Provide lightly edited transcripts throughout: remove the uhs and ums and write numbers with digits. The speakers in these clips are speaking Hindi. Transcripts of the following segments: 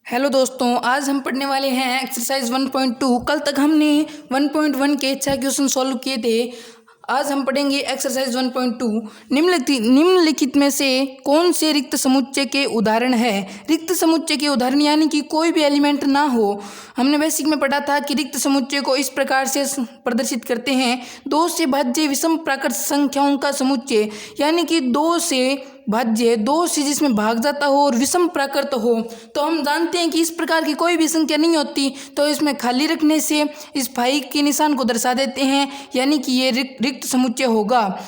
हेलो दोस्तों, आज हम पढ़ने वाले हैं एक्सरसाइज 1.2। कल तक हमने 1.1 के 6 क्वेश्चन सॉल्व किए थे। आज हम पढ़ेंगे एक्सरसाइज 1.2। निम्नलिखित में से कौन से रिक्त समुच्चय के उदाहरण है। रिक्त समुच्चय के उदाहरण यानी कि कोई भी एलिमेंट ना हो। हमने बेसिक में पढ़ा था कि रिक्त समुच्चय को इस प्रकार से प्रदर्शित करते हैं। 2 से भाज्य विषम प्राकृत संख्याओं का समुच्चय, यानी कि 2 से भाज्य, 2 से जिसमें भाग जाता हो और विषम प्राकृत हो। तो हम जानते हैं कि इस प्रकार की कोई भी संख्या नहीं होती, तो इसमें खाली रखने से इस फाई के निशान को दर्शा देते हैं, यानी कि ये रिक्त समुच्चय होगा।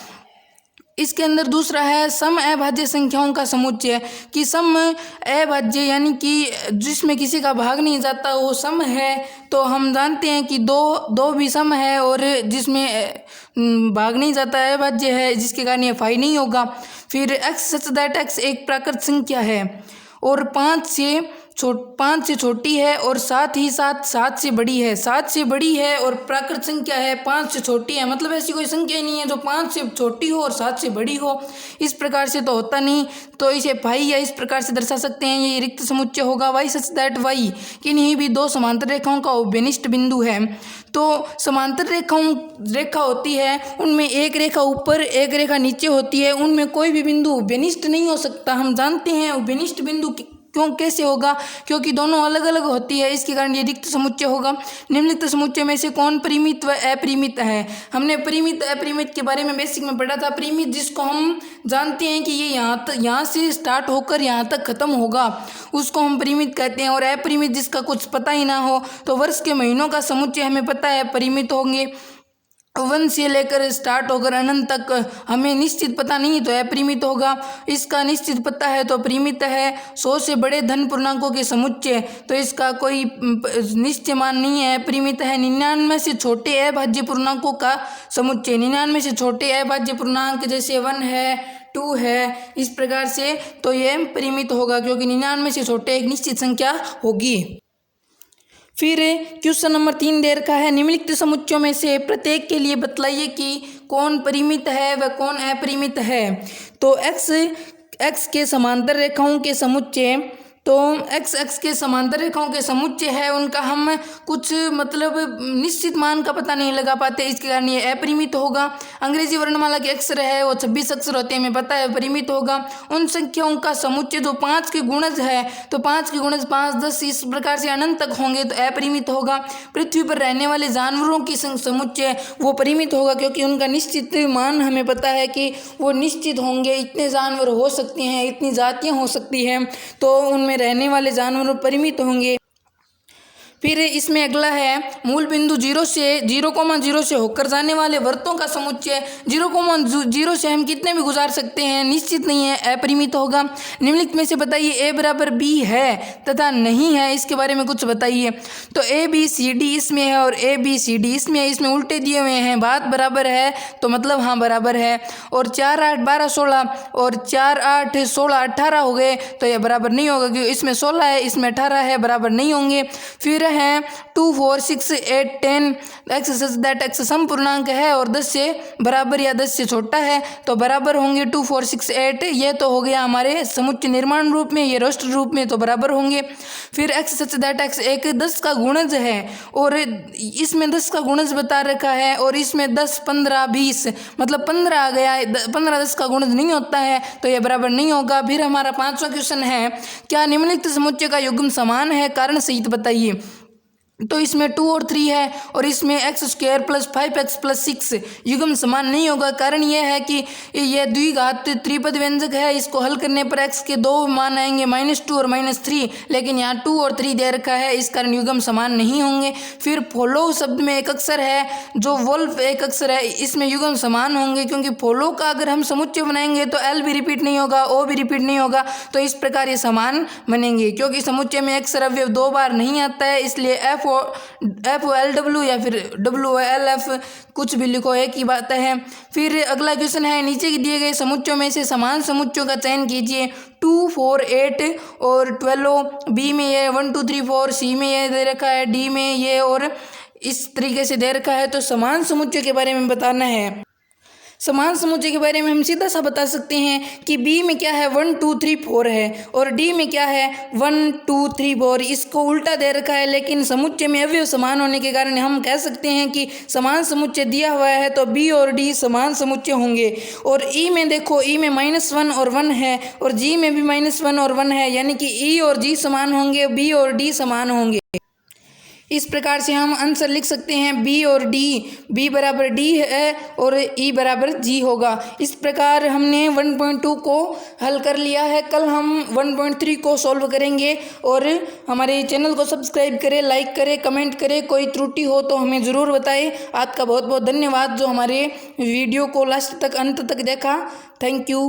इसके अंदर दूसरा है सम अभाज्य संख्याओं का समुच्चय, कि सम अभाज्य यानी कि जिसमें किसी का भाग नहीं जाता वो सम है। तो हम जानते हैं कि दो भी सम है और जिसमें भाग नहीं जाता अभाज्य है, जिसके कारण ये फाई नहीं होगा। फिर एक्स सच दैट एक्स एक प्राकृत संख्या है और 5 से छोटी है और साथ ही साथ 7 से बड़ी है। 7 से बड़ी है और प्राकृत संख्या है, 5 से छोटी है। मतलब ऐसी कोई संख्या ही नहीं है जो 5 से छोटी हो और 7 से बड़ी हो। इस प्रकार से तो होता नहीं, तो इसे फाई या इस प्रकार से दर्शा सकते हैं। ये रिक्त समुच्चय होगा। वाई सच दैट वाई किन्हीं भी 2 समांतर रेखाओं का उभयनिष्ठ बिंदु है। तो समांतर रेखा होती है, उनमें एक रेखा ऊपर एक रेखा नीचे होती है, उनमें कोई भी बिंदु उभयनिष्ठ नहीं हो सकता। हम जानते हैं उभयनिष्ठ बिंदु क्यों कैसे होगा, क्योंकि दोनों अलग अलग होती है, इसके कारण ये रिक्त समुच्चय होगा। निम्नलिखित समुच्चय में से कौन परिमित व अपरिमित है। हमने परिमित अपरिमित के बारे में बेसिक में पढ़ा था। परिमित जिसको हम जानते हैं कि ये यहाँ से स्टार्ट होकर यहाँ तक खत्म होगा, उसको हम परिमित कहते हैं। और अपरिमित जिसका कुछ पता ही ना हो, तो वर्ष के महीनों का समुच्चय हमें पता है परिमित होंगे। 1 से लेकर स्टार्ट होकर अनंत तक हमें निश्चित पता नहीं, तो अपरिमित होगा। इसका निश्चित पता है तो परिमित है। 100 से बड़े धन पूर्णांकों के समुच्चय, तो इसका कोई निश्चय मान नहीं है, अपरिमित है। 99 से छोटे अभाज्य पूर्णांकों का समुच्चय, 99 से छोटे अभाज्य पूर्णांक जैसे 1 है 2 है, इस प्रकार से, तो यह परिमित होगा क्योंकि 99 से छोटे एक निश्चित संख्या होगी। फिर क्वेश्चन नंबर 3 दे रखा है, निम्नलिखित समुच्चयों में से प्रत्येक के लिए बतलाइए कि कौन परिमित है व कौन अपरिमित है। तो एक्स के समांतर रेखाओं के समुच्चय, तो एक्स के समांतर रेखाओं के समुच्चय है, उनका हम कुछ मतलब निश्चित मान का पता नहीं लगा पाते, इसके कारण ये अपरिमित होगा। अंग्रेजी वर्णमाला के अक्षर है वो 26 अक्षर होते हैं, हमें पता है, परिमित होगा। उन संख्याओं का समुच्चय जो 5 के गुणज है, तो 5 के गुणज 5, 10 इस प्रकार से अनंत तक होंगे, तो अपरिमित होगा। पृथ्वी पर रहने वाले जानवरों की समुच्चय वो परिमित होगा, क्योंकि उनका निश्चित मान हमें पता है कि वो निश्चित होंगे, इतने जानवर हो सकते हैं, इतनी जातियाँ हो सकती हैं, तो उनमें रहने वाले जानवर परिमित होंगे। फिर इसमें अगला है मूल बिंदु 0 से होकर जाने वाले वृत्तों का समुच्चय। 0,0 से हम कितने भी गुजार सकते हैं, निश्चित नहीं है, अपरिमित होगा। निम्नलिखित में से बताइए ए बराबर बी है तथा नहीं है, इसके बारे में कुछ बताइए। तो ए बी सी डी इसमें है और ए बी सी डी इसमें है, इसमें उल्टे दिए हुए हैं, बात बराबर है तो मतलब हाँ बराबर है। और 4, 8, 12, 16 और 4, 8, 16, 18 हो गए, तो यह बराबर नहीं होगा क्योंकि इसमें 16 है, इसमें 18 है, बराबर नहीं होंगे। फिर हैं 2, 4, 6, 8, 10 एक्स सच दैट एक्स सम पूर्णांक है और 10 से बराबर या 10 से छोटा है, तो बराबर होंगे 2, 4, 6, 8। ये तो हो गया हमारे समुच्चय निर्माण रूप में, ये राष्ट्र रूप में, तो बराबर होंगे। फिर एक्स सच दैट एक्स एक 10 का गुणज है और इसमें 10 का गुणज बता रखा है और इसमें 10, 15, 20 मतलब 15 आ गया, 15 10 का गुणज नहीं होता है, तो ये बराबर नहीं होगा। फिर हमारा 5वां क्वेश्चन है, क्या निम्नलिखित समुच्चय का युग्म समान है, कारण सहित बताइए। तो इसमें 2 और 3 है और इसमें x² + 5x + 6 युग्म समान नहीं होगा। कारण यह है कि यह द्विघात त्रिपद व्यंजक है, इसको हल करने पर x के 2 मान आएंगे -2 और -3, लेकिन यहाँ 2 और 3 दे रखा है, इस कारण युग्म समान नहीं होंगे। फिर फॉलो शब्द में एक अक्षर है, जो वोल्फ एक अक्षर है, इसमें युग्म समान होंगे, क्योंकि फॉलो का अगर हम समुच्चय बनाएंगे तो l भी रिपीट नहीं होगा, o भी रिपीट नहीं होगा, तो इस प्रकार ये समान बनेंगे। क्योंकि समुच्चय में अक्षर अवयव 2 बार नहीं आता है, इसलिए FOLW या फिर WLF कुछ भी लिखो, एक ही बात है। फिर अगला क्वेश्चन है, नीचे दिए गए समुच्चयों में से समान समुच्चयों का चयन कीजिए। 2, 4, 8 और 12, बी में ये 1, 2, 3, 4, सी में ये दे रखा है, डी में ये और इस तरीके से दे रखा है, तो समान समुच्चय के बारे में बताना है। समान समुच्चय के बारे में हम सीधा सा बता सकते हैं कि बी में क्या है 1 2 3 4 है और डी में क्या है 1 2 3 4। इसको उल्टा दे रखा है, लेकिन समुच्चय में अवयव समान होने के कारण हम कह सकते हैं कि समान समुच्चय दिया हुआ है तो बी और डी समान समुच्चय होंगे। और ई में देखो, ई में -1 और 1 है और जी में भी -1 और 1 है, यानी कि ई और जी समान होंगे, बी और डी समान होंगे। इस प्रकार से हम आंसर लिख सकते हैं बी और डी, बी बराबर डी है और ई बराबर जी होगा। इस प्रकार हमने 1.2 को हल कर लिया है। कल हम 1.3 को सॉल्व करेंगे और हमारे चैनल को सब्सक्राइब करें, लाइक करें, कमेंट करें। कोई त्रुटि हो तो हमें ज़रूर बताएं। आपका बहुत बहुत धन्यवाद जो हमारे वीडियो को लास्ट तक अंत तक देखा। Thank you.